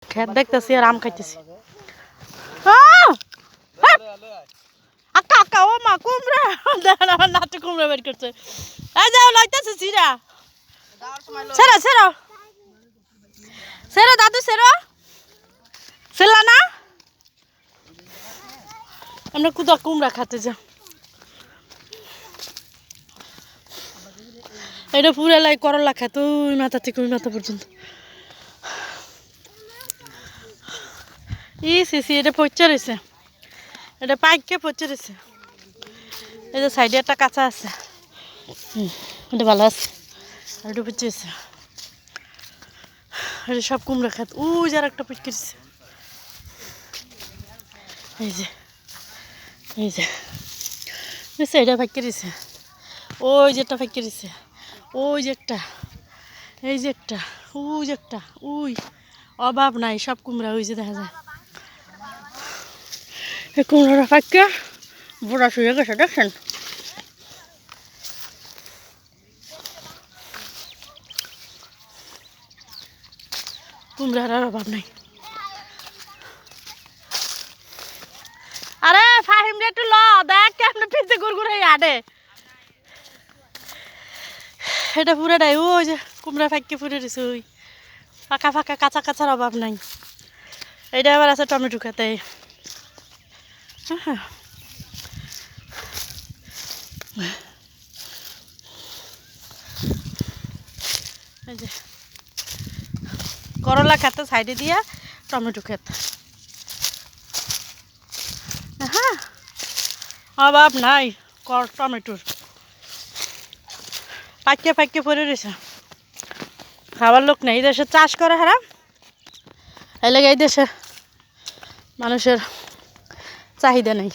খেত দেখতেছি আর আম খাইতেছি। আক্কা আক্কা ও মা কুমড়া দেখেন আমার নাচে কুমড়া বের করছে। এই যাও লইতেছে সিরা সেরা সেরা সেরা দাদু সেরা সেলা না আমরা কুদা কুমড়া খাতে যা। এটা পুরো লাই করলা খেত ওই মাথা থেকে ওই মাথা পর্যন্ত। ইসি এটা পচে রয়েছে, এটা পাইকে পচে রয়েছে। এই যে সাইডে একটা কাঁচা আছে, এটা ভালো আছে, আর এটা পচে আছে। এটা সব কুমড়া খাত। ওই যার একটা পচকেছে, এই যে এই যে এটা ফাঁকে দিছে, ওই যে একটা ফাঁকে দিছে, ওই যে একটা, এই যে একটা, ওই যে একটা, ওই অভাব নাই সব কুমড়া ওই যে দেখা যায়। এই কুমড়াটা ফাঁকে বুড়া শুয়ে গেছে দেখছেন। কুমড়ার আর অভাব নাই। আরে ফাহিম রে একটু ল দেখ কেমন পিছে গুড়গুড় হয়ে আডে। এটা পুরাটাই ওই যে কুমড়া ফাঁকে ফুটে দিছে, ওই ফাঁকা ফাঁকা কাঁচা কাঁচার অভাব নাই। এটা আবার আছে টমেটো খেতে। হ্যাঁ এই যে করলা খেতে সাইডে দিয়া টমেটো খেত। হ্যাঁ অভাব নাই টমেটোর, পাইকে পাইকে পড়ে রয়েছে। খাবার লোক নেই, এই দেশে চাষ করে হারাম, এই লেগে এই দেশে মানুষের চাহিদা নেই।